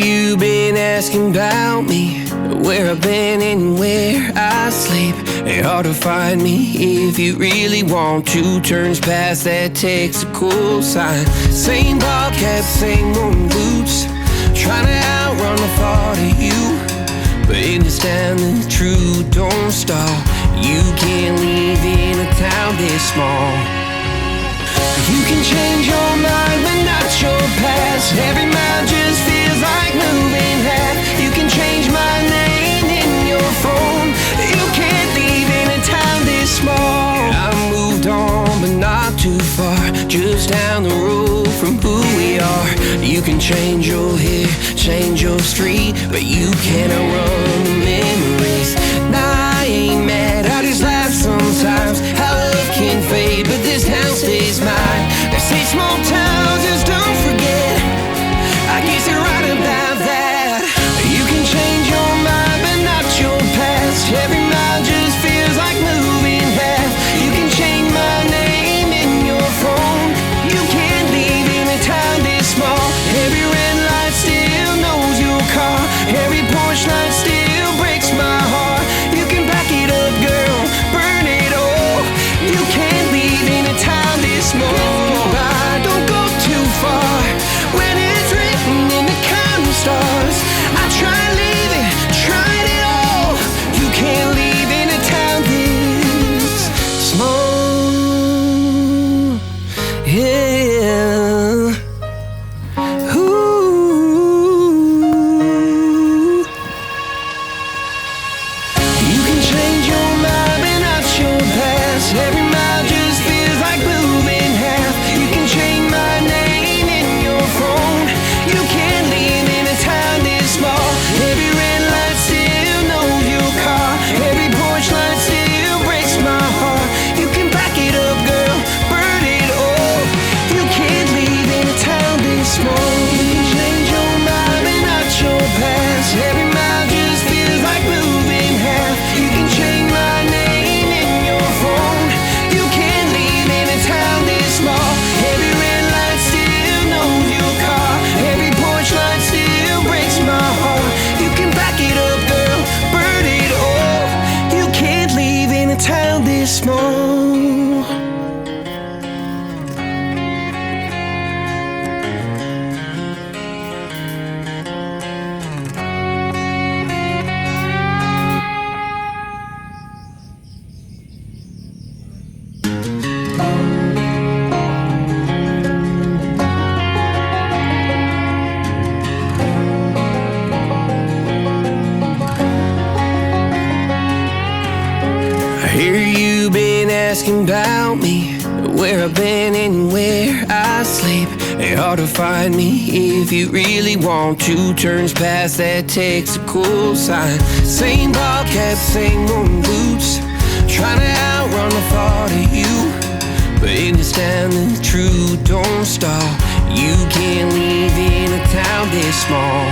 you been asking about me, where I've been and where I sleep. It's hard to find me if you really want to. Turns past that takes a cool sign. Same ball cap, same old boots, trying to outrun the thought of you. But in this town the truth don't stall. You can't live in a town this small. You can change your mind but not your past. Every mile just feels like moving half. You can change my name in your phone. You can't leave in a town this small. I moved on but not too far, just down the road from who we are. You can change your hair, change your street, but you can't outrun the memories. Nah, I ain't mad, I just laugh sometimes. How love can fade, but this town stays mine. They say small towns just don't forget. I guess you're right about that. You can change your mind, but not your past. Every mile just feels like moving half. You can change my name in your phone. You can't leave in a town this small. Every red light still knows your car. Every porch light still breaks my heart. You can back it up, girl, burn it all. You can't leave in a town this small. Don't go too far when it's written in the counting stars. I tried leaving, tried it all. You can't leave in a town this small. Yeah. Ooh. You can change your mind but not your past. Every mile just feels like moving half. You can change my name in your phone. You can't leave in a town this small. Every red light still knows your car. Every porch light still breaks my heart. You can back it up, girl, burn it all. You can't leave in a town this small. You can change your mind but not your past. Every mile just feels like moving half. You can change my name in your phone. You can't leave in a town this small. Every red light still knows your car. Every porch light still breaks my heart. You can back it up, girl, burn it all. You can't leave in a town this small. I hear you been asking about me, where I've been and where I sleep. It's hard to find me if you really want to. Turns past that takes a cool sign. Same ball cap, same old boots, trying to outrun the thought of you. But in this town the truth don't stall. You can't live in a town this small.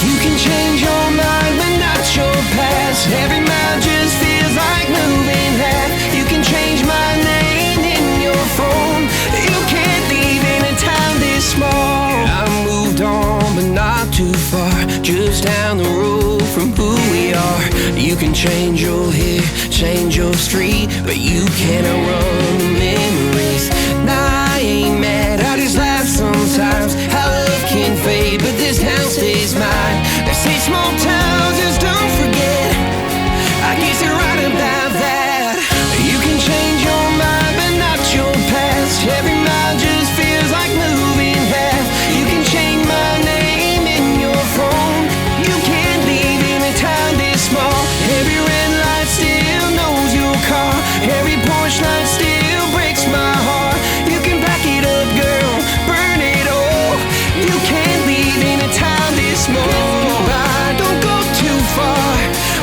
You can change your mind but not your past. Every mile just feels like moving half. You can change my name in your phone. You can't leave in a town this small. I moved on but not too far, just down the road from who we are. You can change your hair, change your street, but you can't outrun the memories. Nah, I ain't mad, I just laugh sometimes. How love can fade, but this town stays mine. They say small towns just don't forget. I guess you're right about that. You can change your mind but not your past. Every mile just feels like moving half. You can change my name in your phone. You can't leave in a town this small. Every red light still knows your car. Every porch light still breaks my heart. You can back it up, girl, burn it all. You can't leave in a town this small. Don't go too far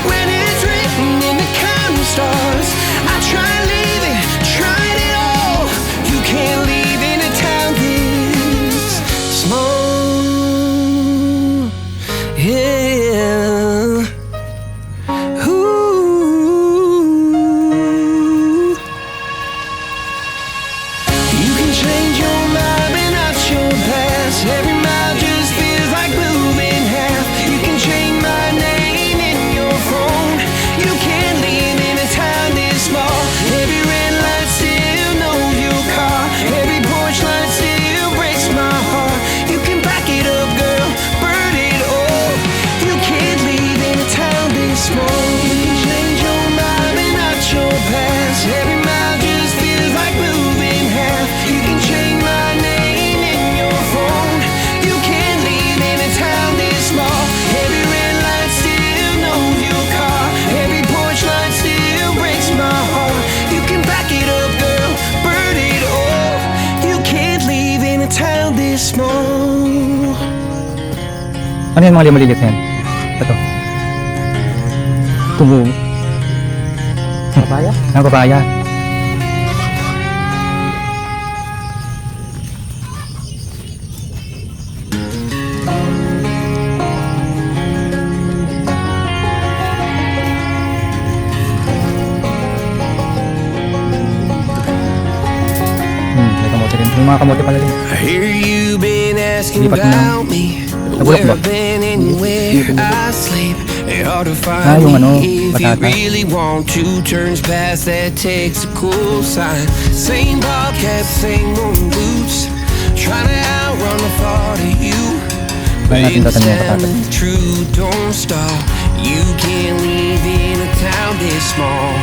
when it's written in the counting stars. I tried leaving, tried it all. You can't leave in a town this small. Yeah. Ooh. You can change your mind but not your past. Every mile just feels like Ano yung mga maliliit na yan? Ito. Tubo. Papaya? Ang papaya. May kamote rin. May mga kamote pala rin. I hear you been asking Lipat mo na. about me, Nabulok where ba? I've been and where I sleep. It's hard to Ah, find yung ano, me if you patata. really want to. Turns past that takes a cool sign. Same bobcat, same moon boots, trying to outrun the thought of you. But Kaya natin in the tatanim yung sound patata. of truth don't stop. You can't live in a town this small.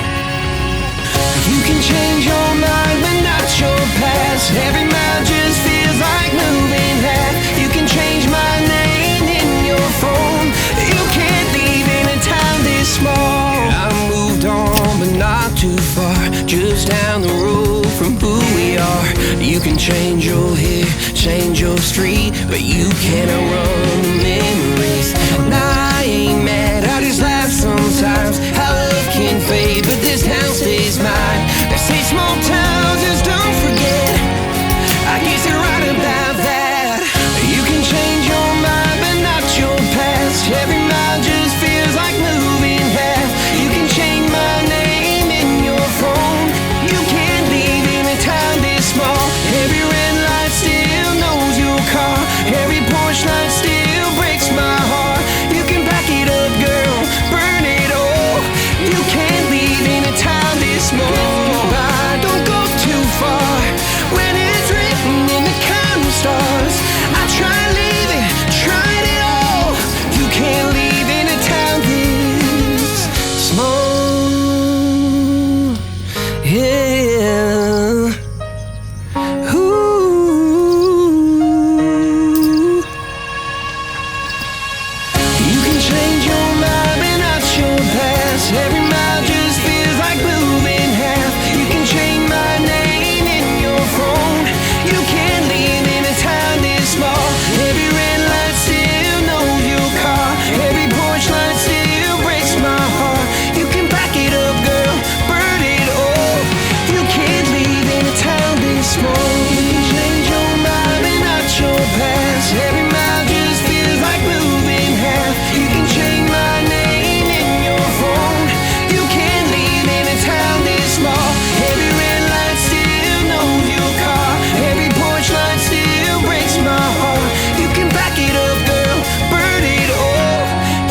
You can change your mind, but not your past. Every mile just feels like moving half. You can change my name in your phone. You can't leave in a town this small. I moved on, but not too far. Just down the road from who we are. You can change your hair, change your street, but you can't outrun the memories. And I ain't mad, I just laugh sometimes. How love can fade, but this town stays mine. They say small towns just don't forget. I guess you're right about that. You can change your mind, but not your past. Every mile just feels like moving half. You can change my name in your phone. You can't leave in a town this small. Every red light still knows your car. Every porch light still breaks my heart. You can back it up, girl, burn it all. You can't leave in a town this small. Don't go too far when it's written in the counting stars. I tried leaving, tried it all. You can't leave in a town this small. Yeah. Ooh. You can change your mind, but not your past. Every mile just feels like moving half. You can change my name in your phone. You can't leave in a town this small. Every red light still knows your car. Every porch light still breaks my heart. You can back it up, girl, burn it all. You can't leave in a town this small. You can change your mind, but not your past. Every mile just feels like moving half. You can change my name in your phone. You can't leave in a town this small. Every red light still knows your car. Every porch light still breaks my heart. You can back it up, girl, burn it all.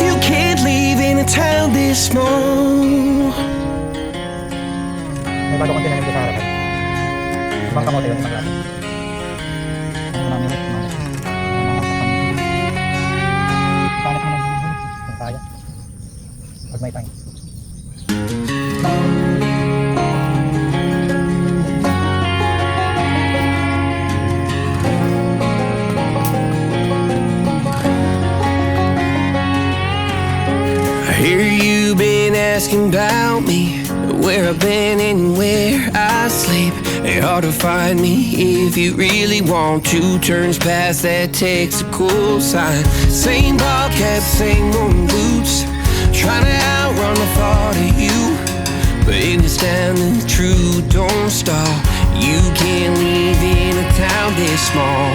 You can't leave in a town this small. May bago kong tinanim ko sa harapan. Ibang kamote yun, ibang klase. Ang marami yun, mga panat mo lang yung kaya. Pag may time. I hear you been asking about me, where I've been and where I sleep. It's hard to find me if you really want to. Turns past that takes a cool sign. Same bobcat, same moon boots, trying to outrun the thought of you. But in the stand, the truth don't stop. You can't live in a town this small.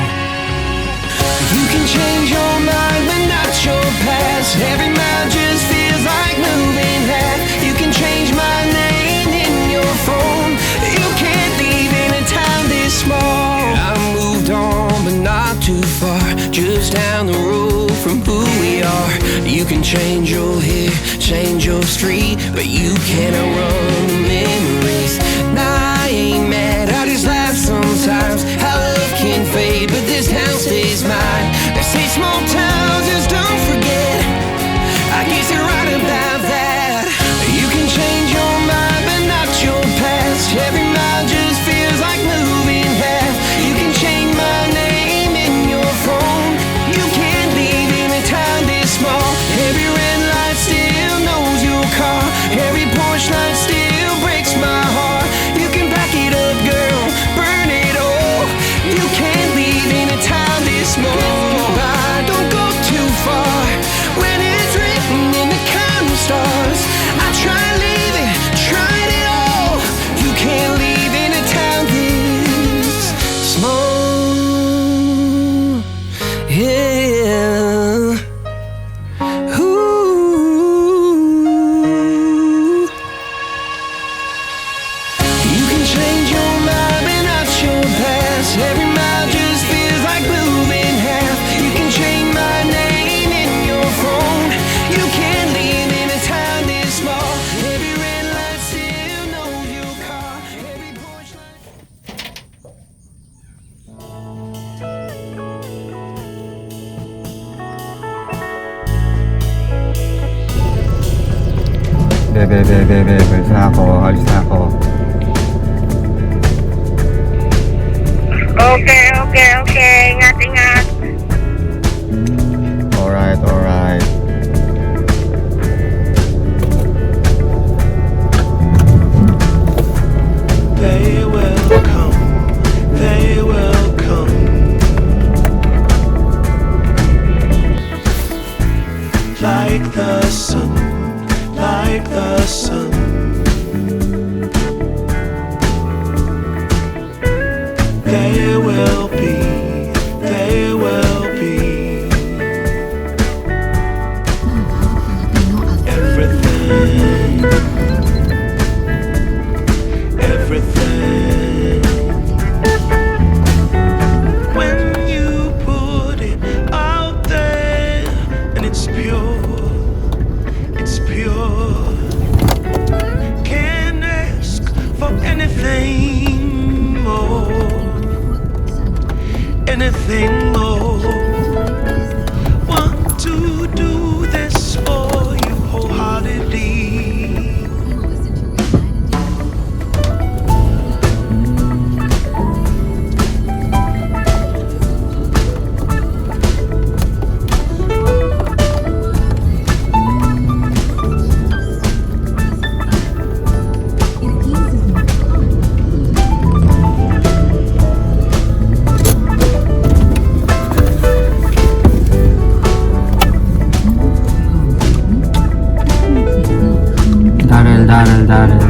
You can change your mind, but not your past. Every mile just feels like moving half. You can change my name in your phone. You can't leave in a town this small. I moved on, but not too far. Just down the road from who we are. You can change your hair, change your street, but you can't outrun the memories. And I ain't mad, I just laugh sometimes. How love can fade, but this town stays mine. They say small towns just don't forget. I guess you're right about that. You can change your mind, but not your past. Every mile just feels like moving half. You can change my name in your phone. You can't leave in a town this small. Every red light still knows your car. Every porch light still breaks my heart. You can back it up, girl, burn it all. You can't leave in a town this small. Don't go Bebe, alis na ako, alis na ako. Okay. Ingat. Alright. They will come. Like the sun. They will be. Everything. When you put it out there and it's pure. Can't ask for anything more. Want to do this for you wholeheartedly. Daryl.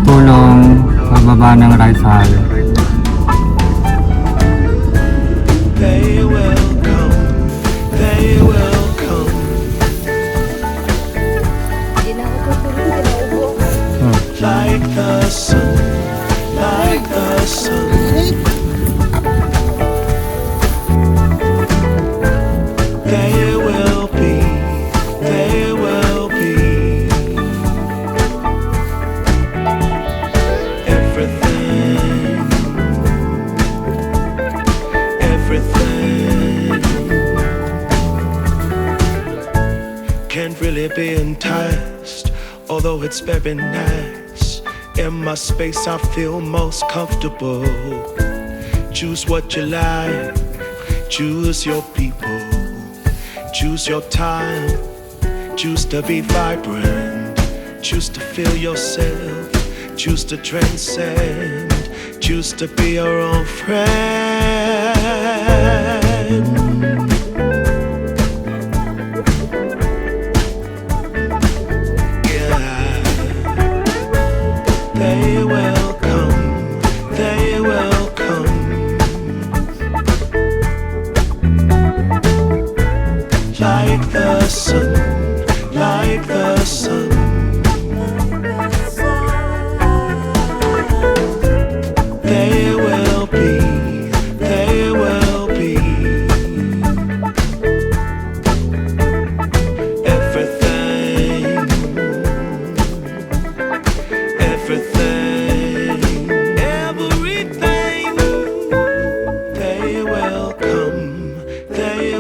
Tulong pababa ng right side. They will come. Like the sun. They will be. Everything. Can't really be enticed, although it's very nice. In my space I feel most comfortable. Choose what you like, choose your people, choose your time, choose to be vibrant, choose to feel yourself, choose to transcend, choose to be your own friend. Yeah, they will come. Like the sun. They will be. Everything. They will come. They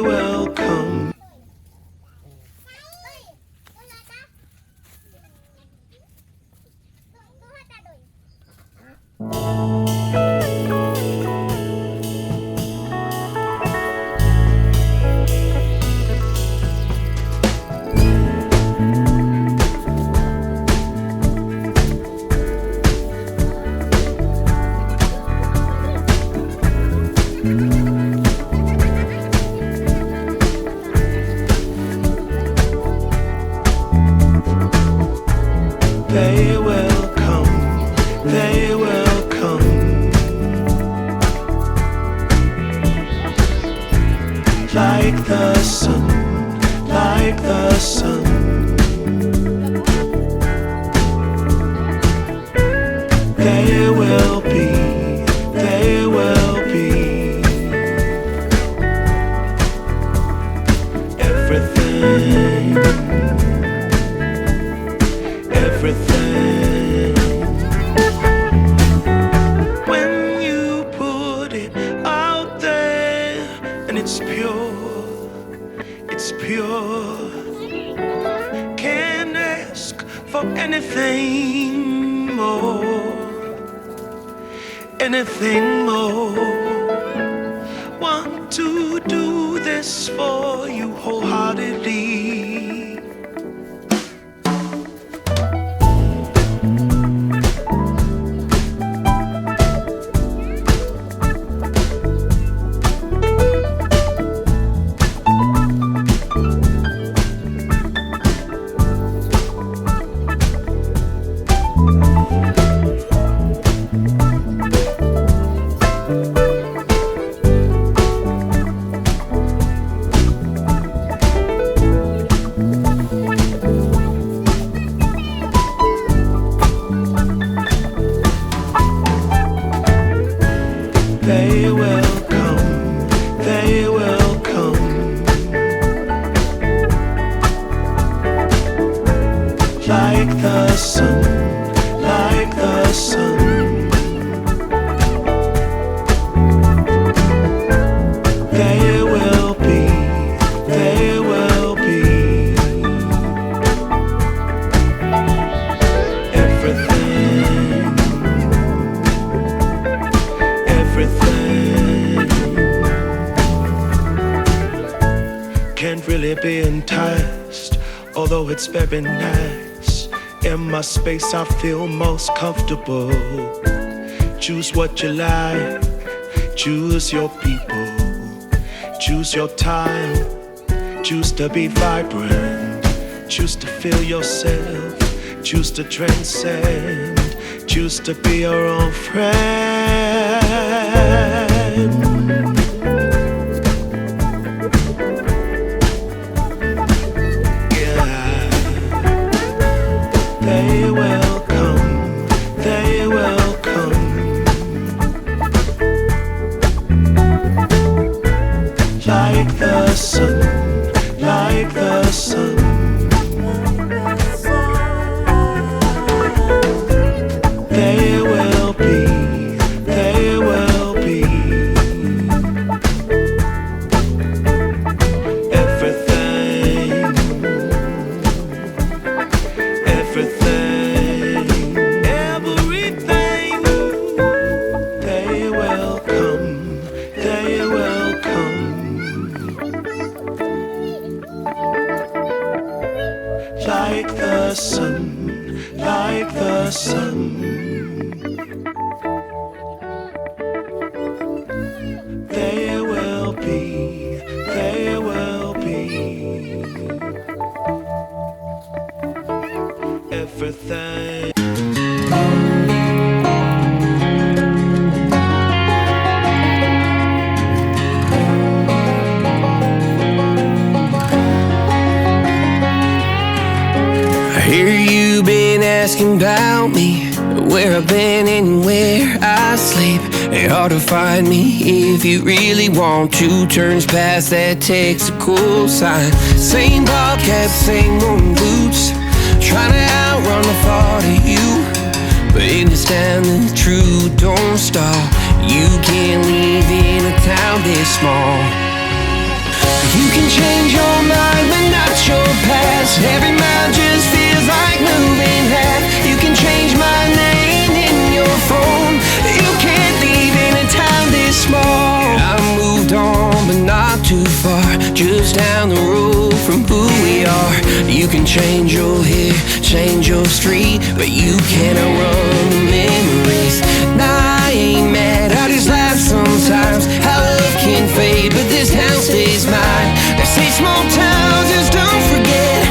will come. Like the sun. They will be. Everything. When you put it out there and it's pure. Can't ask for anything more, anything more. Want to do this for you wholeheartedly. They will come, they will come, like the sun, like the sun. They will be, they will be everything, everything. Can't really be enticed, although it's very nice. In my space I feel most comfortable. Choose what you like, choose your people, choose your time, choose to be vibrant, choose to feel yourself, choose to transcend, choose to be your own friend. They will come, they will come, like the sun, like the sun. They will be, they will be everything, everything, everything. They will come, they will come, like the sun, like the sun. They will be, they will be everything. I hear you been asking about me, where I've been and where I sleep. It's hard to find me if you really want to. Turns past that takes a cool sign. Same ball cap, same worn boots, trying to outrun the thought of you. But in this town the truth don't stop. You can't live in a town this small. You can change your mind but not your past. Every mile just feels like moving half. You can change my name in your phone. You can't leave in a town this small. I moved on but not too far, just down the road from who we are. You can change your hair, change your street, but you can't outrun the memories. Nah, I ain't mad, I just laugh sometimes. How love can fade, but this town stays mine. They say small towns just don't forget.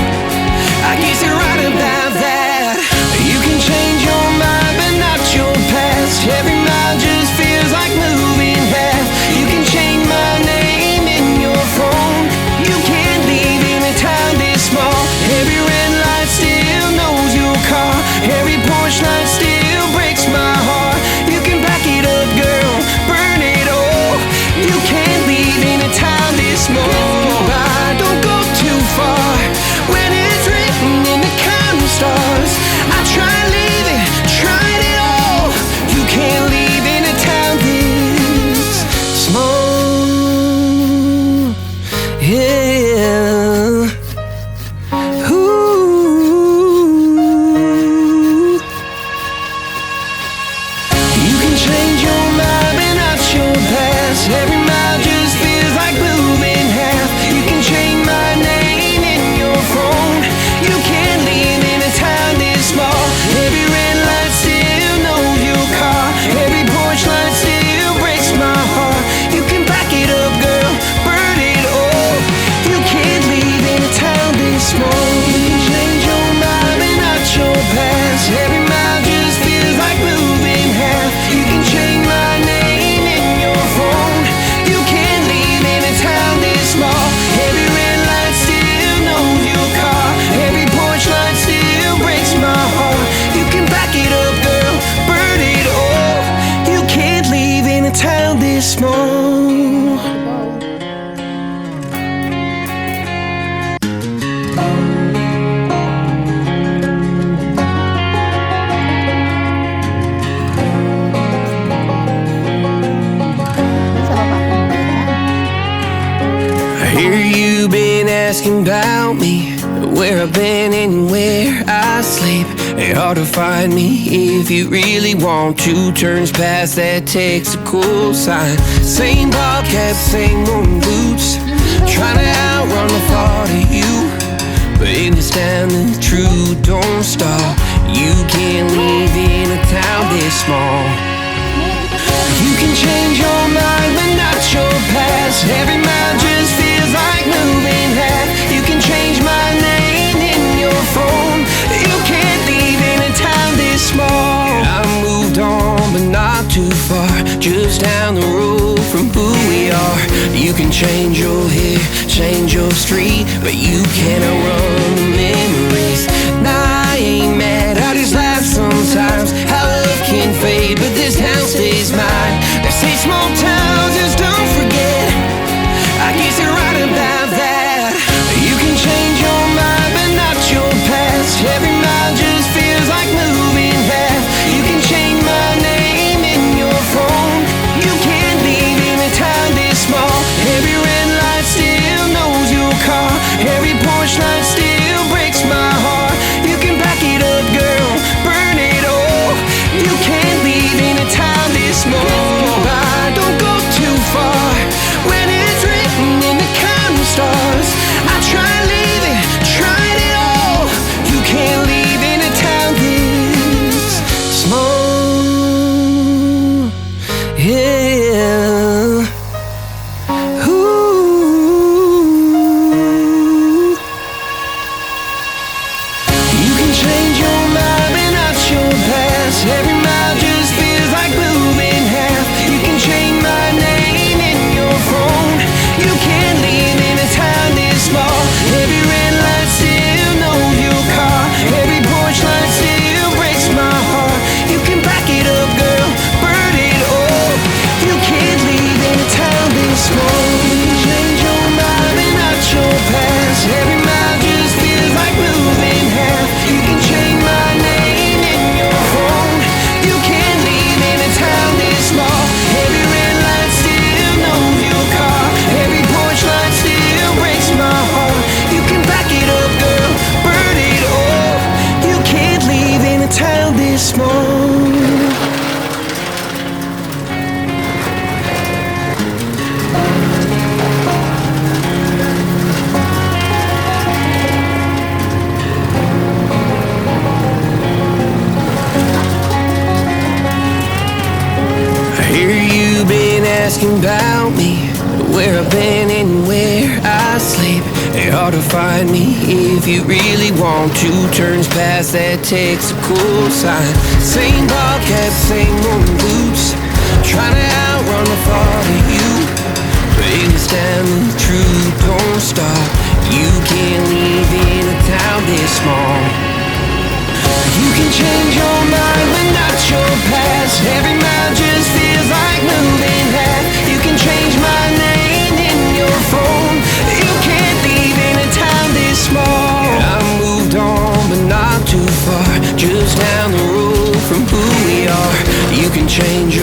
I guess you're right about that. You can change your mind, but not your past. Every mile just feels like moving half. You can change my name in your phone. You can't leave in a town this small. Every red light still knows your car. Every porch light still breaks my heart. You can back it up, girl, burn it all. You can't leave in a town this small. about me, where I've been and where I sleep. It's hard to find me if you really want to. Turns past that takes a cool sign. Same ball cap, same old boots, trying to outrun the thought of you. But in this town the truth don't stop. You can't live in a town this small. You can change your mind but not your past. Every mile just feels like moving half. You can change my name in your phone. You can't leave in a town this small. I moved on but not too far, just down the road from who we are. You can change your hair, change your street, but you can't outrun the memories. Nah, I ain't mad, I just laugh sometimes. How love can fade, but this town stays mine. They say small towns just don't forget. I guess you're right about that. You can change your mind, but not your past. Every mile just feels like moving half. You can change my name in your phone. You can't leave in a town this small. Every red light still knows your car. Every porch light still breaks my heart. You can back it up, girl, burn it all. You can't leave in a town this small. Don't go too far when it's written in the counting stars. I tried leaving, tried it all. You can't leave in a town this small. Yeah. Ooh. You can change your mind but not your past. Every mile just feels like moving half. You can change my name in your phone. You can't live in a town this small. Every red light still knows your car. Every porch light still breaks my heart. You can back it up, girl, burn it all. You can't live in a town this small. You can change your mind but not your past. Every mile just feels like moving half. You can change my name in your phone. You can't live in a town this small. Every red light still knows your car. Every porch light still breaks my heart. You can back it up, girl, burn it all. You can't live in a town this small. I hear you been asking about me, where I've been and where I sleep. It's hard to find me if you really want to. Turns past that takes a cool sign. Same ball cap, same old boots, trying to outrun the thought of you. But in this town the truth don't stop. You can't live in a town this small. You can change your mind but not your past. Every mile just feels like moving half. You can change my name in your phone. You can't leave in a town this small. I moved on but not too far, just down the road from who we are. You can change